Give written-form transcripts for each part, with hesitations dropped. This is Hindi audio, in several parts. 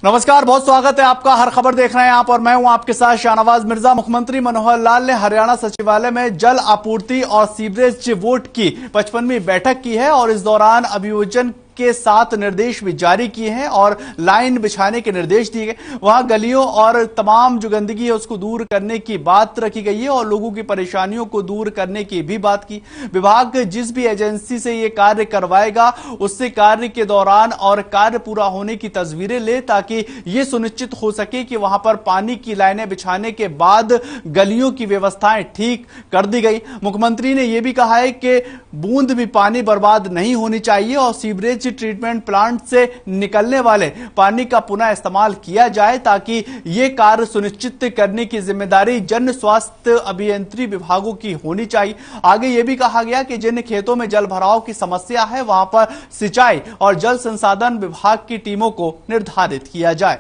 नमस्कार, बहुत स्वागत है आपका। हर खबर देख रहे हैं आप और मैं हूं आपके साथ शाहनवाज मिर्जा। मुख्यमंत्री मनोहर लाल ने हरियाणा सचिवालय में जल आपूर्ति और सीवरेज बोर्ड की 55वीं बैठक की है और इस दौरान अभियोजन के 7 निर्देश भी जारी किए हैं और लाइन बिछाने के निर्देश दिए गए। वहां गलियों और तमाम जो गंदगी है उसको दूर करने की बात रखी गई है और लोगों की परेशानियों को दूर करने की भी बात की। विभाग जिस भी एजेंसी से ये कार्य करवाएगा उससे कार्य के दौरान और कार्य पूरा होने की तस्वीरें ले, ताकि ये सुनिश्चित हो सके कि वहां पर पानी की लाइनें बिछाने के बाद गलियों की व्यवस्थाएं ठीक कर दी गई। मुख्यमंत्री ने यह भी कहा है कि बूंद भी पानी बर्बाद नहीं होनी चाहिए और सीवरेज ट्रीटमेंट प्लांट से निकलने वाले पानी का पुनः इस्तेमाल किया जाए, ताकि ये कार्य सुनिश्चित करने की जिम्मेदारी जन स्वास्थ्य अभियंत्रण विभागों की होनी चाहिए। आगे यह भी कहा गया कि जिन खेतों में जल भराव की समस्या है वहां पर सिंचाई और जल संसाधन विभाग की टीमों को निर्धारित किया जाए।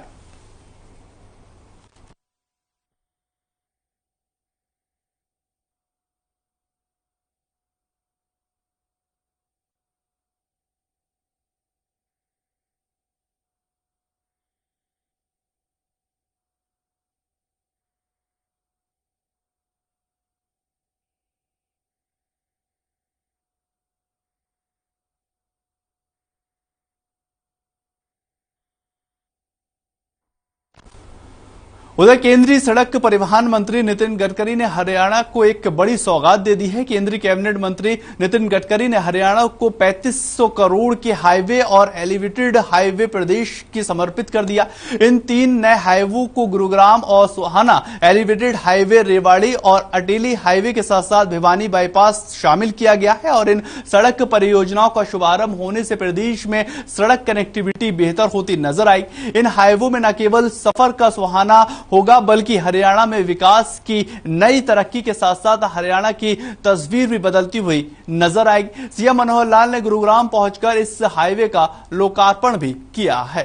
उधर केंद्रीय सड़क परिवहन मंत्री नितिन गडकरी ने हरियाणा को एक बड़ी सौगात दे दी है। केंद्रीय कैबिनेट मंत्री नितिन गडकरी ने हरियाणा को 3500 करोड़ के हाईवे और एलिवेटेड हाईवे प्रदेश की समर्पित कर दिया। इन 3 नए हाईवे को गुरुग्राम और सोहाना एलिवेटेड हाईवे, रेवाड़ी और अटेली हाईवे के साथ साथ भिवानी बाईपास शामिल किया गया है और इन सड़क परियोजनाओं का शुभारंभ होने से प्रदेश में सड़क कनेक्टिविटी बेहतर होती नजर आई। इन हाईवों में न केवल सफर का सुहाना होगा बल्कि हरियाणा में विकास की नई तरक्की के साथ साथ हरियाणा की तस्वीर भी बदलती हुई नजर आएगी। सीएम मनोहर लाल ने गुरुग्राम पहुंचकर इस हाईवे का लोकार्पण भी किया है।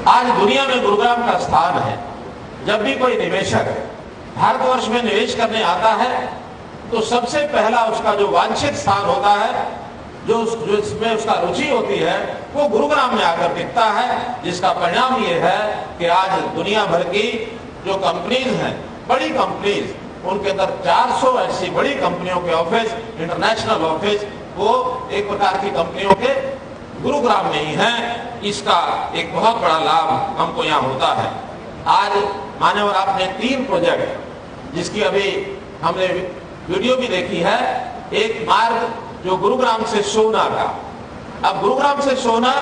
आज दुनिया में गुरुग्राम का स्थान है। जब भी कोई निवेशक भारतवर्ष में निवेश करने आता है तो सबसे पहला उसका जो वांछित स्थान होता है, जो इसमें उसका रुचि होती है, वो गुरुग्राम में आकर टिकता है। जिसका परिणाम ये है कि आज दुनिया भर की जो कंपनीज हैं, बड़ी कंपनीज, उनके अंदर 400 ऐसी बड़ी कंपनियों के ऑफिस, इंटरनेशनल ऑफिस, वो एक प्रकार की कंपनियों के गुरुग्राम में ही हैं। इसका एक बहुत बड़ा लाभ हमको यहाँ होता है। आज मान्यवर आपने 3 प्रोजेक्ट जिसकी अभी हमने वीडियो भी देखी है। एक मार्ग जो गुरुग्राम से सोना का, अब गुरुग्राम से सोना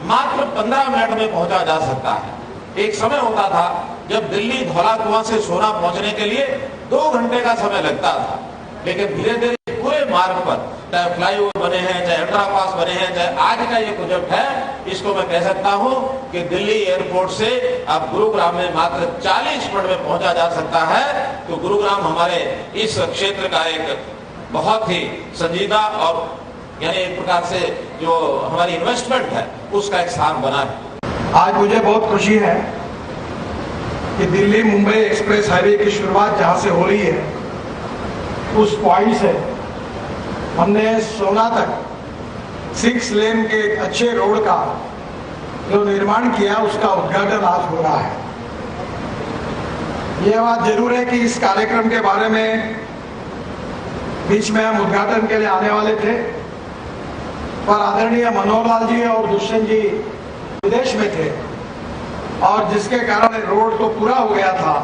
मात्र 15 मिनट में पहुंचा जा सकता है। एक समय होता था जब दिल्ली धौला कुआं से सोना पहुंचने के लिए 2 घंटे का समय लगता था, लेकिन धीरे धीरे पूरे मार्ग पर, चाहे फ्लाईओवर बने हैं, चाहे अंडरपास बने हैं, चाहे आज का ये प्रोजेक्ट है, इसको मैं कह सकता हूं कि दिल्ली एयरपोर्ट से अब गुरुग्राम में मात्र 40 मिनट में पहुंचा जा सकता है। तो गुरुग्राम हमारे इस क्षेत्र का एक बहुत ही संजीदा और यानी एक प्रकार से जो हमारी इन्वेस्टमेंट है उसका एक स्थान बना है। आज मुझे बहुत खुशी है कि दिल्ली मुंबई एक्सप्रेस हाईवे की शुरुआत जहां से हो रही है, उस पॉइंट से हमने सोना तक 6 लेन के एक अच्छे रोड का जो निर्माण किया, उसका उद्घाटन आज हो रहा है। यह बात जरूर है कि इस कार्यक्रम के बारे में बीच में हम उद्घाटन के लिए आने वाले थे, पर आदरणीय मनोहर लाल जी और दुष्यंत जी विदेश में थे और जिसके कारण रोड तो पूरा हो गया था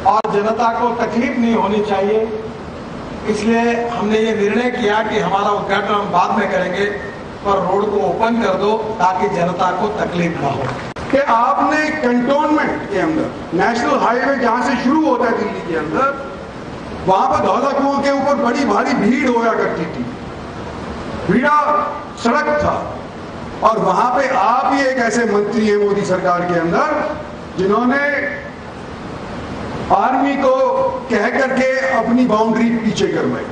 और जनता को तकलीफ नहीं होनी चाहिए, इसलिए हमने ये निर्णय किया कि हमारा उद्घाटन हम बाद में करेंगे, पर रोड को ओपन कर दो ताकि जनता को तकलीफ ना हो। कि आपने कंटोनमेंट के अंदर नेशनल हाईवे जहां से शुरू होता है दिल्ली के अंदर, वहां पर धौला कुआं के ऊपर बड़ी भारी भीड़ होया करती थी, भीड़ा सड़क था, और वहां पे आप ही एक ऐसे मंत्री हैं मोदी सरकार के अंदर जिन्होंने आर्मी को कह करके अपनी बाउंड्री पीछे करवाई।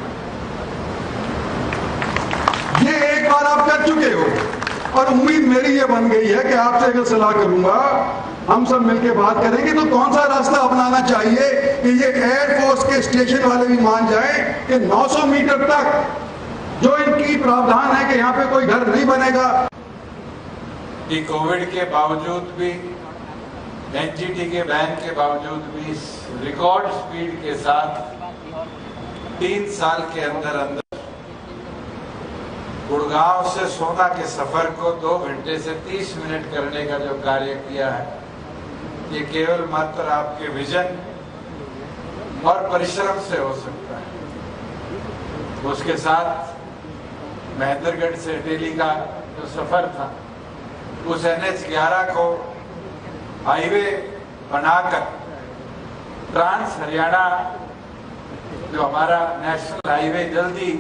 ये एक बार आप कर चुके हो और उम्मीद मेरी ये बन गई है कि आपसे अगर सलाह करूंगा, हम सब मिलकर बात करेंगे। तो कौन सा रास्ता अपनाना चाहिए कि ये एयरफोर्स के स्टेशन वाले भी मान जाएं कि 900 मीटर तक जो इनकी प्रावधान है कि यहाँ पे कोई घर नहीं बनेगा। कि कोविड के बावजूद भी, एनजीटी के बैन के बावजूद भी रिकॉर्ड स्पीड के साथ 3 साल के अंदर गुड़गांव से सोना के सफर को 2 घंटे से 30 मिनट करने का जो कार्य किया है, ये केवल मात्र आपके विजन और परिश्रम से हो सकता है। उसके साथ महेंद्रगढ़ से दिल्ली का जो सफर था, उस NH-11 को हाईवे बनाकर ट्रांस हरियाणा जो हमारा नेशनल हाईवे जल्दी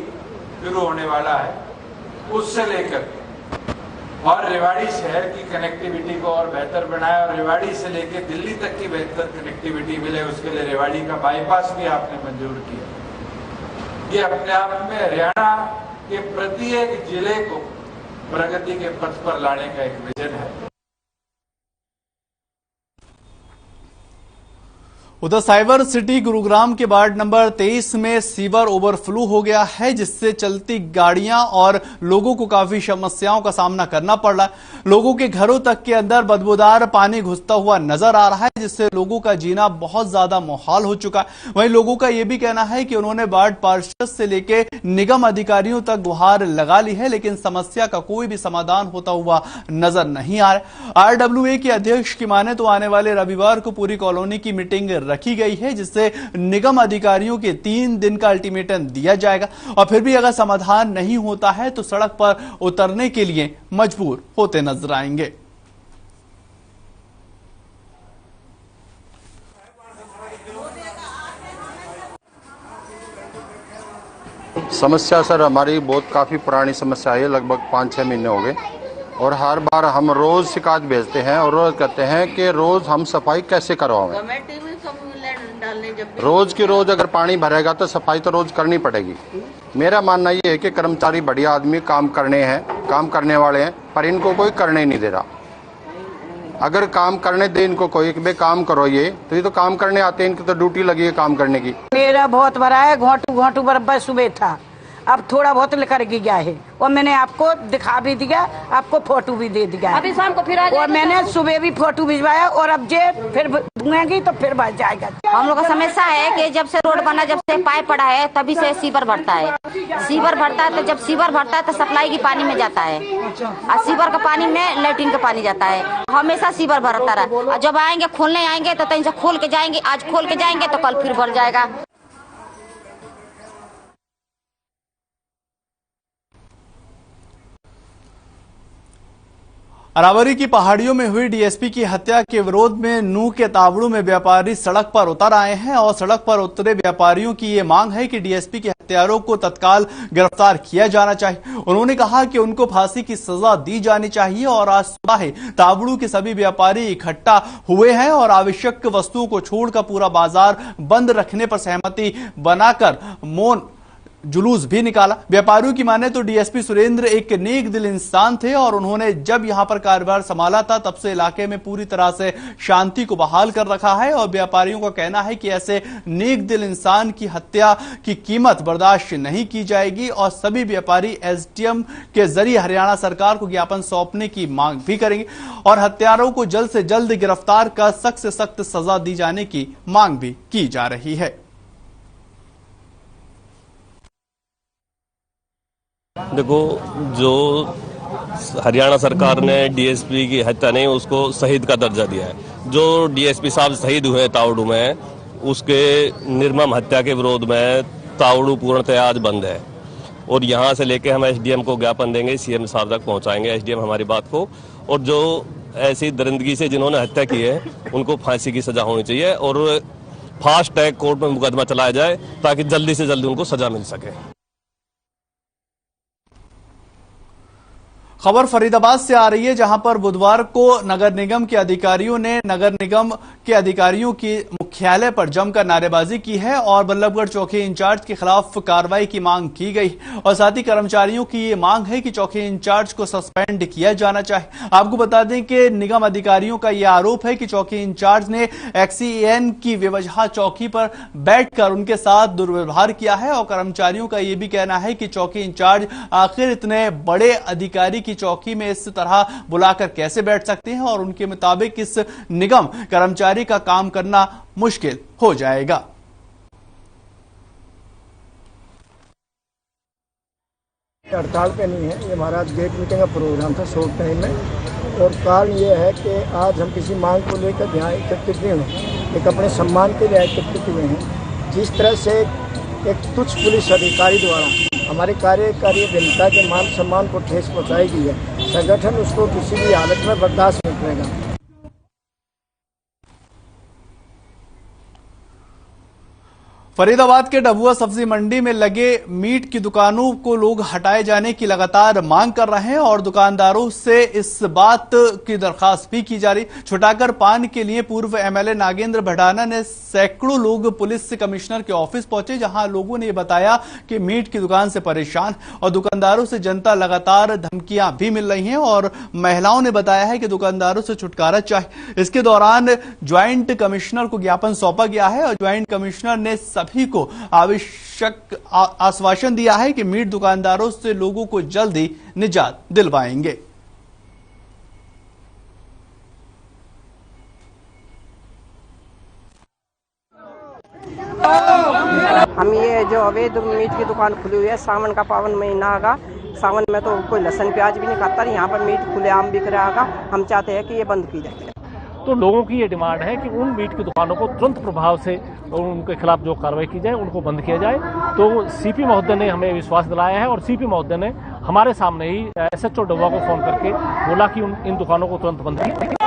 शुरू होने वाला है, उससे लेकर और रेवाड़ी शहर की कनेक्टिविटी को और बेहतर बनाया और रेवाड़ी से लेकर दिल्ली तक की बेहतर कनेक्टिविटी मिले, उसके लिए रेवाड़ी का बाईपास भी आपने मंजूर किया। ये अपने आप में हरियाणा के प्रत्येक जिले को प्रगति के पथ पर लाने का एक विजन है। उधर साइबर सिटी गुरुग्राम के वार्ड नंबर 23 में सीवर ओवरफ्लो हो गया है, जिससे चलती गाड़ियां और लोगों को काफी समस्याओं का सामना करना पड़ रहा है। लोगों के घरों तक के अंदर बदबूदार पानी घुसता हुआ नजर आ रहा है, जिससे लोगों का जीना बहुत ज्यादा मुहाल हो चुका है। वहीं लोगों का यह भी कहना है कि उन्होंने वार्ड पार्षद से लेकर निगम अधिकारियों तक गुहार लगा ली है, लेकिन समस्या का कोई भी समाधान होता हुआ नजर नहीं आ रहा। RWA के अध्यक्ष की माने तो आने वाले रविवार को पूरी कॉलोनी की मीटिंग रखी गई है, जिससे निगम अधिकारियों के 3 दिन का अल्टीमेटम दिया जाएगा और फिर भी अगर समाधान नहीं होता है तो सड़क पर उतरने के लिए मजबूर होते नजर आएंगे। समस्या सर हमारी बहुत काफ़ी पुरानी समस्या है, लगभग 5-6 महीने हो गए और हर बार हम रोज़ शिकायत भेजते हैं और रोज़ कहते हैं कि रोज़ हम सफाई कैसे करवाएं। रोज़ की रोज़ अगर पानी भरेगा तो सफाई तो रोज़ करनी पड़ेगी। मेरा मानना ये है कि कर्मचारी बढ़िया आदमी काम करने वाले हैं, पर इनको कोई करने नहीं दे रहा। अगर काम करने दे इनको कोई, भाई काम करो तो ये तो काम करने आते हैं, इनकी तो ड्यूटी लगी है काम करने की। मेरा बहुत बड़ा है, घोंटू बराबर सुबह था, अब थोड़ा बहुत लेकर गया है और मैंने आपको दिखा भी दिया, आपको फोटो भी दे दिया। अभी शाम को फिर और मैंने सुबह भी फोटो भिजवाया और अब जे फिर दूंगी तो फिर बढ़ जाएगा। हम लोग का समस्या है कि जब से रोड बना, जब से पाइप पड़ा है, तभी से सीवर भरता है। सीवर भरता है तो जब सीवर भरता है तो सप्लाई की पानी में जाता है और सीवर का पानी में लैट्रिन का पानी जाता है। हमेशा सीवर भरता रहा और जब आएंगे खोलने आएंगे तो इनसे खोल के जाएंगे, आज खोल के जाएंगे तो कल फिर भर जाएगा। अरावली की पहाड़ियों में हुई डीएसपी की हत्या के विरोध में नूह के तावड़ू में व्यापारी सड़क पर उतर आए हैं और सड़क पर उतरे व्यापारियों की ये मांग है कि डीएसपी के हत्यारों को तत्काल गिरफ्तार किया जाना चाहिए। उन्होंने कहा कि उनको फांसी की सजा दी जानी चाहिए और आज सुबह तावड़ू के सभी व्यापारी इकट्ठा हुए हैं और आवश्यक वस्तुओं को छोड़कर पूरा बाजार बंद रखने पर सहमति बनाकर मौन जुलूस भी निकाला। व्यापारियों की माने तो डीएसपी सुरेंद्र एक नेक दिल इंसान थे और उन्होंने जब यहां पर कार्यभार संभाला था तब से इलाके में पूरी तरह से शांति को बहाल कर रखा है और व्यापारियों का कहना है कि ऐसे नेक दिल इंसान की हत्या की कीमत बर्दाश्त नहीं की जाएगी और सभी व्यापारी एसडीएम के जरिए हरियाणा सरकार को ज्ञापन सौंपने की मांग भी करेंगे और हत्यारों को जल्द से जल्द गिरफ्तार कर सख्त से सख्त सजा दी जाने की मांग भी की जा रही है। देखो, जो हरियाणा सरकार ने डीएसपी की हत्या नहीं, उसको शहीद का दर्जा दिया है। जो डीएसपी साहब शहीद हुए तावड़ू में, उसके निर्मम हत्या के विरोध में तावड़ू पूर्णतः आज बंद है और यहाँ से लेके हम एसडीएम को ज्ञापन देंगे, सीएम साहब तक पहुँचाएंगे एसडीएम हमारी बात को। और जो ऐसी दरिंदगी से जिन्होंने हत्या की है उनको फांसी की सजा होनी चाहिए और फास्ट ट्रैक कोर्ट में मुकदमा चलाया जाए ताकि जल्दी से जल्दी उनको सजा मिल सके। खबर फरीदाबाद से आ रही है, जहां पर बुधवार को नगर निगम के अधिकारियों ने नगर निगम के अधिकारियों की मुख्यालय पर जमकर नारेबाजी की है और बल्लभगढ़ चौकी इंचार्ज के खिलाफ कार्रवाई की मांग की गई और साथ ही कर्मचारियों की ये मांग है कि चौकी इंचार्ज को सस्पेंड किया जाना चाहिए। आपको बता दें कि निगम अधिकारियों का यह आरोप है कि चौकी इंचार्ज ने एक्सीएन की बेवजह चौकी पर बैठकर उनके साथ दुर्व्यवहार किया है और कर्मचारियों का यह भी कहना है कि चौकी इंचार्ज आखिर इतने बड़े अधिकारी चौकी में इस तरह बुलाकर कैसे बैठ सकते हैं और उनके मुताबिक इस निगम कर्मचारी का काम करना मुश्किल हो जाएगा। हड़ताल पे नहीं है, ये महाराज गेट मीटिंग का प्रोग्राम था शॉर्ट टाइम में और कारण ये है कि आज हम किसी मांग को लेकर यहाँ एकत्रित नहीं हुए, एक अपने सम्मान के लिए एकत्रित हुए हैं। जिस तरह से एक तुच्छ पुलिस अधिकारी द्वारा हमारे कार्यकारी जनता के मान सम्मान को ठेस पहुंचाई गई है, संगठन उसको किसी भी हालत में बर्दाश्त नहीं करेगा। फरीदाबाद के डबुआ सब्जी मंडी में लगे मीट की दुकानों को लोग हटाए जाने की लगातार मांग कर रहे हैं और दुकानदारों से इस बात की दरखास्त भी की जा रही। छुटाकर पान के लिए पूर्व एमएलए नागेंद्र भडाना ने सैकड़ों लोग पुलिस कमिश्नर के ऑफिस पहुंचे, जहां लोगों ने बताया कि मीट की दुकान से परेशान और दुकानदारों से जनता लगातार धमकियां भी मिल रही हैं और महिलाओं ने बताया है कि दुकानदारों से छुटकारा चाहिए। इसके दौरान ज्वाइंट कमिश्नर को ज्ञापन सौंपा गया है और ज्वाइंट कमिश्नर ने सभी को आवश्यक आश्वासन दिया है कि मीट दुकानदारों से लोगों को जल्दी निजात दिलवाएंगे। हम ये जो अवैध मीट की दुकान खुली हुई है, सावन का पावन महीना आगा, सावन में तो कोई लहसुन प्याज भी नहीं खाता, यहाँ पर मीट खुलेआम बिक रहा है। हम चाहते हैं कि ये बंद की जाए। तो लोगों की ये डिमांड है कि उन मीट की दुकानों को तुरंत प्रभाव से उनके खिलाफ जो कार्रवाई की जाए, उनको बंद किया जाए। तो सीपी महोदय ने हमें विश्वास दिलाया है और सीपी महोदय ने हमारे सामने ही एसएचओ डबुआ को फोन करके बोला कि इन दुकानों को तुरंत बंद किया।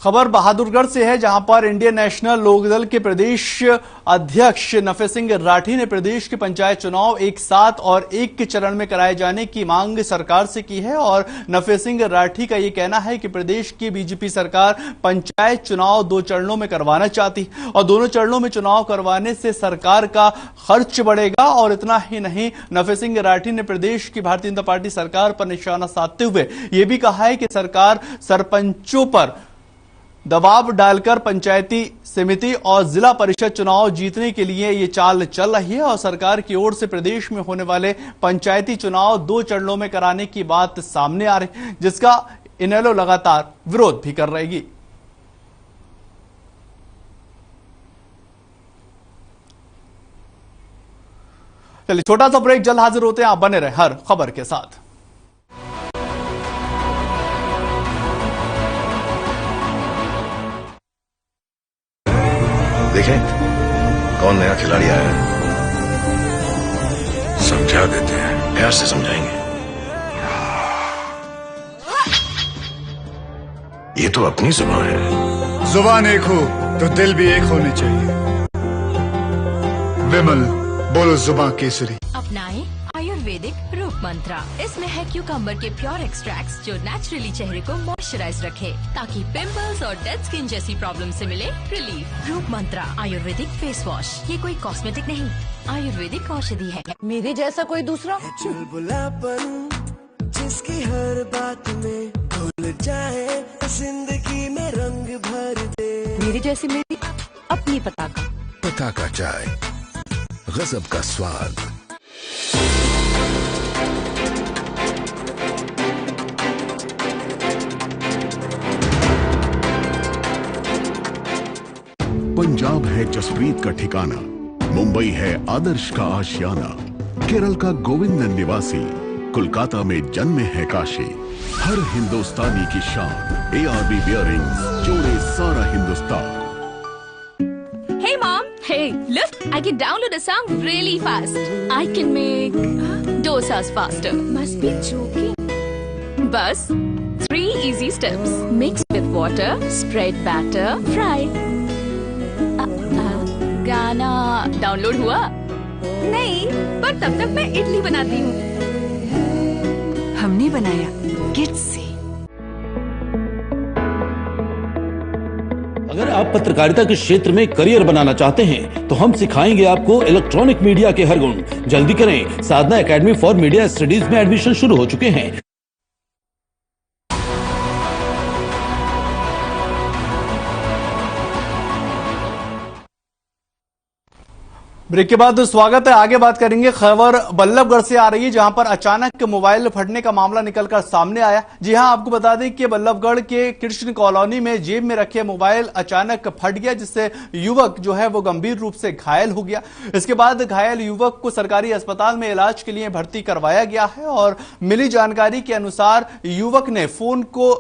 खबर बहादुरगढ़ से है, जहां पर इंडियन नेशनल लोकदल के प्रदेश अध्यक्ष नफे सिंह राठी ने प्रदेश के पंचायत चुनाव एक साथ और एक के चरण में कराए जाने की मांग सरकार से की है और नफे सिंह राठी का यह कहना है कि प्रदेश की बीजेपी सरकार पंचायत चुनाव 2 चरणों में करवाना चाहती और दोनों चरणों में चुनाव करवाने से सरकार का खर्च बढ़ेगा। और इतना ही नहीं, नफे सिंह राठी ने प्रदेश की भारतीय जनता पार्टी सरकार पर निशाना साधते हुए यह भी कहा है कि सरकार सरपंचों पर दबाव डालकर पंचायती समिति और जिला परिषद चुनाव जीतने के लिए ये चाल चल रही है और सरकार की ओर से प्रदेश में होने वाले पंचायती चुनाव 2 चरणों में कराने की बात सामने आ रही, जिसका इनेलो लगातार विरोध भी कर रहेगी। चलिए छोटा सा ब्रेक, जल्द हाजिर होते हैं। आप बने रहे हर खबर के साथ। देखें कौन नया खिलाड़ी आया है, समझा देते हैं, प्यार से समझाएंगे। ये तो अपनी जुबान है। जुबान एक हो तो दिल भी एक होने चाहिए। विमल बोलो जुबान केसरी। अपनाएं आयुर्वेदिक रूप मंत्रा। इसमें है क्यूकम्बर के प्योर एक्सट्रैक्ट्स जो नेचुरली चेहरे को मॉइस्चराइज रखे ताकि पिंपल्स और डेड स्किन जैसी प्रॉब्लम से मिले रिलीफ। रूप मंत्रा आयुर्वेदिक फेस वॉश, ये कोई कॉस्मेटिक नहीं, आयुर्वेदिक औषधि है। मेरे जैसा कोई दूसरा चुलबुलापन जिसकी हर बात में भूल जाए, जिंदगी में रंग भर दे। मेरी जैसी मेरी अपनी पताका चाय, गजब का स्वाद। पंजाब है जसप्रीत का ठिकाना, मुंबई है आदर्श का आशियाना, केरल का गोविंदन निवासी, कोलकाता में जन्मे है काशी। हर हिंदुस्तानी की शान ARB बियरिंग्स जोड़े सारा Hindustan. Hey mom, hey, look, I can download a song really fast. I can make Dosa's faster. Must be joking. Bus 3 easy steps. Mix with water, spread batter, fry. गाना डाउनलोड हुआ? नहीं, पर तब तक मैं इडली बनाती हूँ। हमने बनाया किड्स से। अगर आप पत्रकारिता के क्षेत्र में करियर बनाना चाहते हैं तो हम सिखाएंगे आपको इलेक्ट्रॉनिक मीडिया के हर गुण। जल्दी करें, साधना एकेडमी फॉर मीडिया स्टडीज में एडमिशन शुरू हो चुके हैं। ब्रेक के बाद स्वागत है। आगे बात करेंगे। खबर बल्लभगढ़ से आ रही है, जहां पर अचानक मोबाइल फटने का मामला निकलकर सामने आया। जी हां, आपको बता दें कि बल्लभगढ़ के कृष्ण कॉलोनी में जेब में रखे मोबाइल अचानक फट गया, जिससे युवक जो है वो गंभीर रूप से घायल हो गया। इसके बाद घायल युवक को सरकारी अस्पताल में इलाज के लिए भर्ती करवाया गया है और मिली जानकारी के अनुसार युवक ने फोन को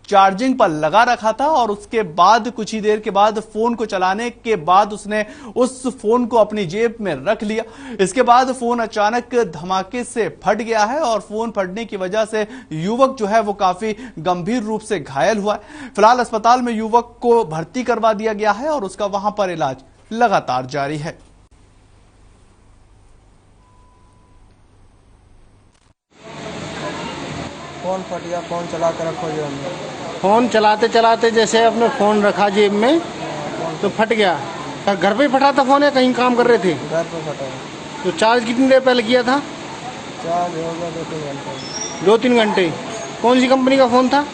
चार्जिंग पर लगा रखा था और उसके बाद कुछ ही देर के बाद फोन को चलाने के बाद उसने उस फोन को अपनी जेब में रख लिया। इसके बाद फोन अचानक धमाके से फट गया है और फोन फटने की वजह से युवक जो है वो काफी गंभीर रूप से घायल हुआ है। फिलहाल अस्पताल में युवक को भर्ती करवा दिया गया है और उसका वहां पर इलाज लगातार जारी है। फोन फट गया, फोन चला कर रखो जेब में। फोन चलाते चलाते जैसे अपने फोन रखा जेब में तो फट गया। घर पे फटा था फोन या कहीं काम कर रहे थे? घर पे फटा। तो चार्ज कितनी देर पहले किया था? चार्ज हो गया 2-3 घंटे। 2-3 घंटे। कौन सी कंपनी का फोन था?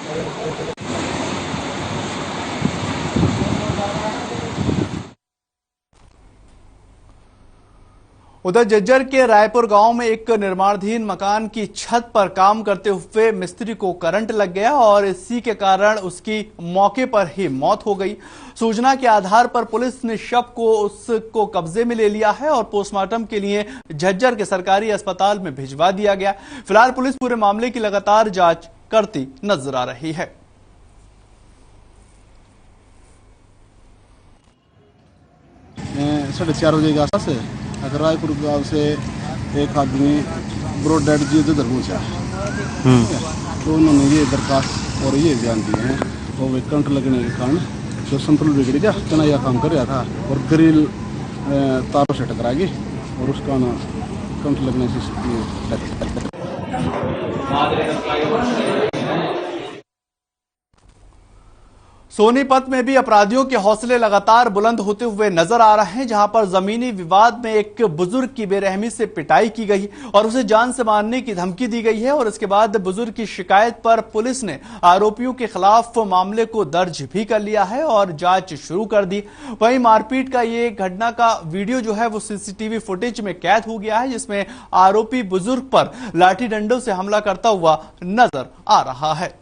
उधर झज्जर के रायपुर गांव में एक निर्माणाधीन मकान की छत पर काम करते हुए मिस्त्री को करंट लग गया और इसी के कारण उसकी मौके पर ही मौत हो गई। सूचना के आधार पर पुलिस ने शव को उसको कब्जे में ले लिया है और पोस्टमार्टम के लिए झज्जर के सरकारी अस्पताल में भिजवा दिया गया। फिलहाल पुलिस पूरे मामले की लगातार जांच करती नजर आ रही है। 4:30 बजे के आसपास अगर रायपुर गांव से एक आदमी ब्रॉड डेड जी उधर पहुंचा, तो उन्होंने ये दरखास्त और ये बयान दिए हैं और वे करंट लगने के कारण जो संतुलन बिगड़ गया, चनाया काम कर रहा था और ग्रिल तारों से टकरा गई और उसका ना करंट लगने से सोनीपत में भी अपराधियों के हौसले लगातार बुलंद होते हुए नजर आ रहे हैं, जहां पर जमीनी विवाद में एक बुजुर्ग की बेरहमी से पिटाई की गई और उसे जान से मारने की धमकी दी गई है और इसके बाद बुजुर्ग की शिकायत पर पुलिस ने आरोपियों के खिलाफ मामले को दर्ज भी कर लिया है और जांच शुरू कर दी। वहीं मारपीट का ये घटना का वीडियो जो है वो सीसीटीवी फुटेज में कैद हो गया है, जिसमें आरोपी बुजुर्ग पर लाठी डंडों से हमला करता हुआ नजर आ रहा है।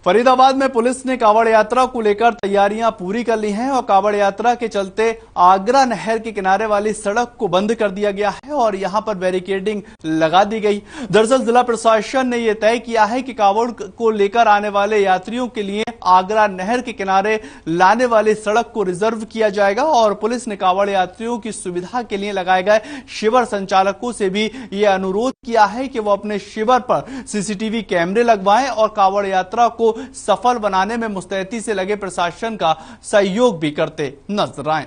फरीदाबाद में पुलिस ने कांवड़ यात्रा को लेकर तैयारियां पूरी कर ली हैं और कांवड़ यात्रा के चलते आगरा नहर के किनारे वाली सड़क को बंद कर दिया गया है और यहां पर बैरिकेडिंग लगा दी गई। दरअसल जिला प्रशासन ने यह तय किया है कि कांवड़ को लेकर आने वाले यात्रियों के लिए आगरा नहर के किनारे लाने वाली सड़क को रिजर्व किया जाएगा और पुलिस ने कांवड़ यात्रियों की सुविधा के लिए लगाए गए शिविर संचालकों से भी यह अनुरोध किया है कि वो अपने शिविर पर सीसीटीवी कैमरे लगवाएं और कांवड़ यात्रा को सफल बनाने में मुस्तैदी से लगे प्रशासन का सहयोग भी करते नजर आए।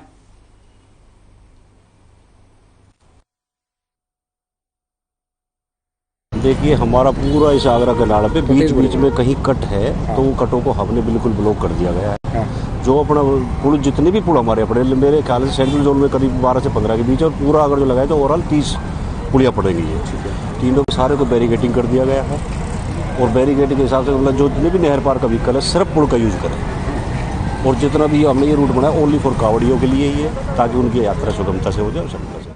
देखिए, हमारा पूरा इस आगरा कनाल पे बीच बीच में कहीं कट है, तो उन कटों को हमने बिल्कुल ब्लॉक कर दिया गया है। जो अपना पुल, जितने भी पुल हमारे अपने, मेरे ख्याल से सेंट्रल जोन में करीब 12 से 15 के बीच और पूरा अगर जो लगाए तो ओवरऑल 30 पुलियाँ पड़ेंगी। ये तीनों सारे को बैरिकेडिंग कर दिया गया है और बैरिकेडिंग के हिसाब से मतलब जो जितने भी नहर पार का व्हीकल है सिर्फ पुल का यूज करें और जितना भी हमने ये रूट बनाया ओनली फॉर कावड़ियों के लिए ही है, ताकि उनकी यात्रा सुगमता से हो जाए। सुगमता से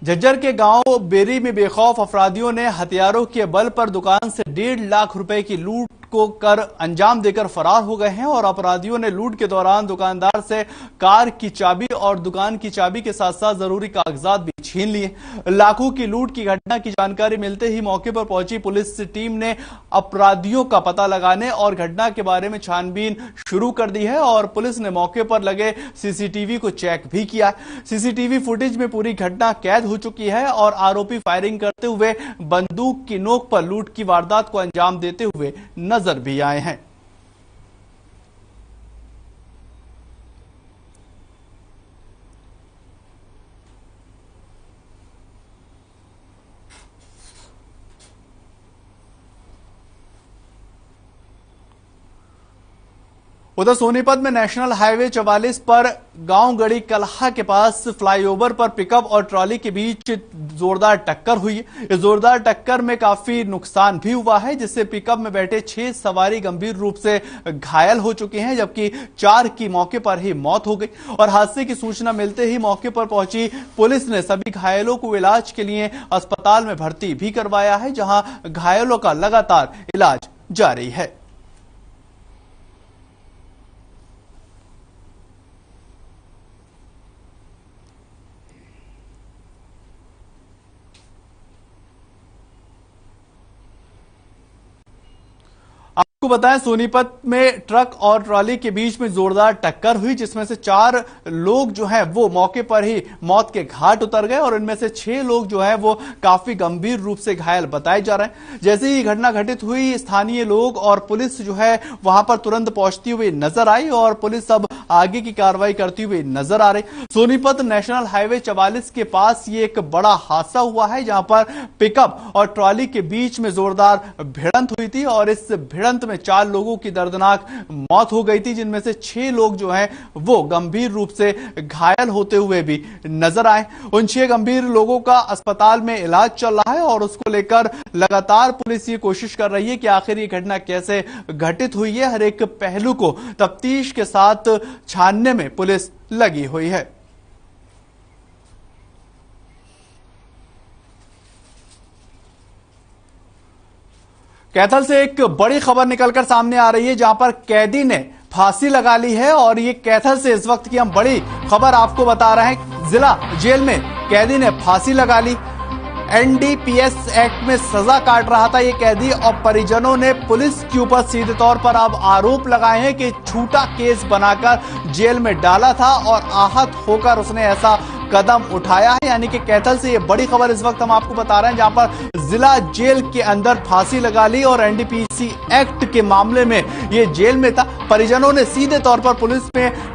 झज्जर के गांव बेरी में बेखौफ अपराधियों ने हथियारों के बल पर दुकान से 1.5 लाख रुपए की लूट को कर अंजाम देकर फरार हो गए हैं और अपराधियों ने लूट के दौरान दुकानदार से कार की चाबी और दुकान की चाबी के साथ साथ जरूरी कागजात भी छीन लिए। लाखों की लूट की घटना की जानकारी मिलते ही मौके पर पहुंची पुलिस टीम ने अपराधियों का पता लगाने और घटना के बारे में छानबीन शुरू कर दी है और पुलिस ने मौके पर लगे सीसीटीवी को चेक भी किया। सीसीटीवी फुटेज में पूरी घटना कैद हो चुकी है और आरोपी फायरिंग करते हुए बंदूक की नोक पर लूट की वारदात को अंजाम देते हुए नजर भी आए हैं। उधर सोनीपत में नेशनल हाईवे 44 पर गांव गड़ी कलहा के पास फ्लाईओवर पर पिकअप और ट्रॉली के बीच जोरदार टक्कर हुई है। इस जोरदार टक्कर में काफी नुकसान भी हुआ है, जिससे पिकअप में बैठे 6 सवारी गंभीर रूप से घायल हो चुके हैं, जबकि 4 की मौके पर ही मौत हो गई। और हादसे की सूचना मिलते ही मौके पर पहुंची पुलिस ने सभी घायलों को इलाज के लिए अस्पताल में भर्ती भी करवाया है, जहां घायलों का लगातार इलाज जारी है। आपको बताएं, सोनीपत में ट्रक और ट्रॉली के बीच में जोरदार टक्कर हुई, जिसमें से 4 लोग जो हैं वो मौके पर ही मौत के घाट उतर गए और इनमें से 6 लोग जो हैं वो काफी गंभीर रूप से घायल बताए जा रहे हैं। जैसे ही घटना घटित हुई, स्थानीय लोग और पुलिस जो है वहां पर तुरंत पहुंचती हुई नजर आई और पुलिस अब आगे की कार्रवाई करती हुई नजर आ रही। सोनीपत नेशनल हाईवे 44 के पास ये एक बड़ा हादसा हुआ है, जहां पर पिकअप और ट्रॉली के बीच में जोरदार भिड़ंत हुई थी और इस भिड़ंत में 4 लोगों की दर्दनाक मौत हो गई थी, जिनमें से 6 लोग जो हैं वो गंभीर रूप से घायल होते हुए भी नजर आए। उन 6 गंभीर लोगों का अस्पताल में इलाज चल रहा है और उसको लेकर लगातार पुलिस ये कोशिश कर रही है कि आखिर ये घटना कैसे घटित हुई है। हर एक पहलू को तफ्तीश के साथ छानने में पुलिस लगी हुई है। कैथल से एक बड़ी खबर निकलकर सामने आ रही है, जहां पर कैदी ने फांसी लगा ली है और ये कैथल से इस वक्त की हम बड़ी खबर आपको बता रहे हैं। जिला जेल में कैदी ने फांसी लगा ली। एनडीपीएस एक्ट में सजा काट रहा था ये कैदी और परिजनों ने पुलिस के ऊपर सीधे तौर पर अब आरोप लगाए हैं कि झूठा केस बनाकर जेल में डाला था और आहत होकर उसने ऐसा कदम उठाया है। यानी कि कैथल से ये बड़ी खबर इस वक्त हम आपको बता रहे हैं, जहां पर जिला जेल के अंदर फांसी लगा ली और एनडीपीसी एक्ट के मामले में ये जेल में था। परिजनों ने सीधे तौर पर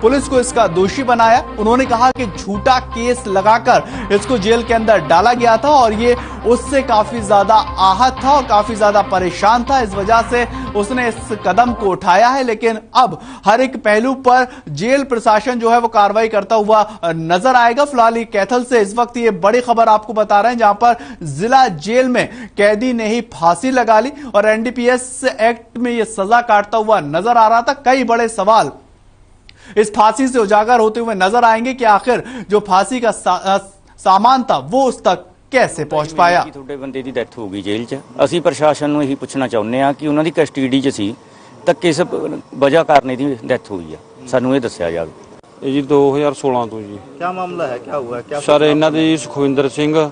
पुलिस को इसका दोषी बनाया। उन्होंने कहा कि झूठा केस लगाकर इसको जेल के अंदर डाला गया था और ये उससे काफी ज्यादा आहत था और काफी ज्यादा परेशान था, इस वजह से उसने इस कदम को उठाया है। लेकिन अब हर एक पहलू पर जेल प्रशासन जो है वो कार्रवाई करता हुआ नजर आएगा। फिलहाल कैथल से इस वक्त ये बड़ी खबर आपको बता रहे हैं, जहां पर जिला जेल में कैदी ने ही फांसी लगा ली और एनडीपीएस एक्ट में ये सजा काटता हुआ नजर आ रहा था। कई बड़े सवाल इस फांसी से उजागर होते हुए नजर आएंगे कि आखिर जो फांसी का सामान था वो उस तक कैसे पहुंच पाया। ਤੁਹਾਡੇ ਬੰਦੇ ਦੀ ਡੈਥ ਹੋ ਗਈ ਜੇਲ੍ਹ 'ਚ। ਅਸੀਂ ਪ੍ਰਸ਼ਾਸਨ ਨੂੰ ਇਹੀ ਪੁੱਛਣਾ ਚਾਹੁੰਦੇ ਆ ਕਿ ਉਹਨਾਂ ਦੀ ਕਸਟਡੀ 'ਚ ਸੀ ਤਾਂ ਕਿਸ ਵਜ੍ਹਾ ਕਾਰਨ ਇਹਦੀ ਡੈਥ ਹੋਈ ਆ, ਸਾਨੂੰ ਇਹ ਦੱਸਿਆ ਜਾਵੇ। ਇਹ ਜੀ 2016 ਤੋਂ ਜੀ। ਕੀ ਮਾਮਲਾ ਹੈ, ਕੀ ਹੋਇਆ, ਕੀ ਸਰ ਇਹਨਾਂ ਦੇ ਜੀ ਸੁਖਵਿੰਦਰ ਸਿੰਘ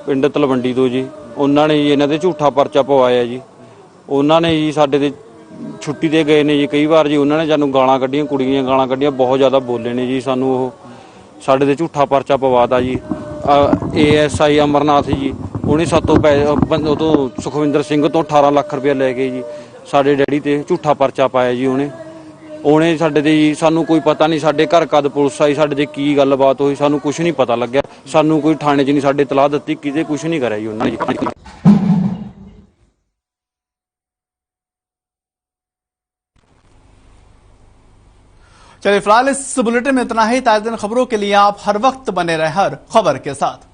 ਪਿੰਡ ਤਲਵੰਡੀ ਤੋਂ ਜੀ, ਉਹਨਾਂ ਨੇ ਜੀ ਇਹਨਾਂ ਦੇ ਝੂਠਾ ਪਰਚਾ ਪਵਾਇਆ ਜੀ। ਉਹਨਾਂ ਨੇ ਜੀ ਸਾਡੇ ਦੇ ਛੁੱਟੀ ਤੇ ਗਏ ਨੇ ਜੀ, ਕਈ ਵਾਰ ਜੀ ਉਹਨਾਂ ਨੇ ਸਾਨੂੰ ਗਾਲਾਂ ਕੱਢੀਆਂ, ਕੁੜੀਆਂ ਗਾਲਾਂ ਕੱਢੀਆਂ, ਬਹੁਤ ਜ਼ਿਆਦਾ ਬੋਲੇ ਨੇ ਜੀ ਸਾਨੂੰ। ਉਹ ਸਾਡੇ ਦੇ ਝੂਠਾ ਪਰਚਾ ਪਵਾਤਾ ਜੀ। ASI ਅਮਰਨਾਥ ਜੀ, ਉਹਨੇ ਸਾਤੋਂ ਉਹ ਤੋਂ ਸੁਖਵਿੰਦਰ ਸਿੰਘ ਤੋਂ 18 ਲੱਖ ਰੁਪਏ ਲੈ ਕੇ ਜੀ ਸਾਡੇ ਡੈਡੀ ਤੇ ਝੂਠਾ ਪਰਚਾ ਪਾਇਆ ਜੀ। ਉਹਨੇ ਸਾਡੇ ਤੇ ਜੀ, ਸਾਨੂੰ ਕੋਈ ਪਤਾ ਨਹੀਂ ਸਾਡੇ ਘਰ ਕਦ ਪੁਲਿਸ ਆਈ, ਸਾਡੇ ਤੇ ਕੀ ਗੱਲਬਾਤ ਹੋਈ, ਸਾਨੂੰ ਕੁਝ ਨਹੀਂ ਪਤਾ ਲੱਗਿਆ। ਸਾਨੂੰ ਕੋਈ ਥਾਣੇ 'ਚ ਨਹੀਂ ਸਾਡੇ ਇਤਲਾਹ ਦਿੱਤੀ, ਕਿਤੇ ਕੁਝ ਨਹੀਂ ਕਰਿਆ ਜੀ ਉਹਨਾਂ ਨੇ। चलिए फिलहाल इस बुलेटिन में इतना ही। ताज़ा खबरों के लिए आप हर वक्त बने रहें हर खबर के साथ।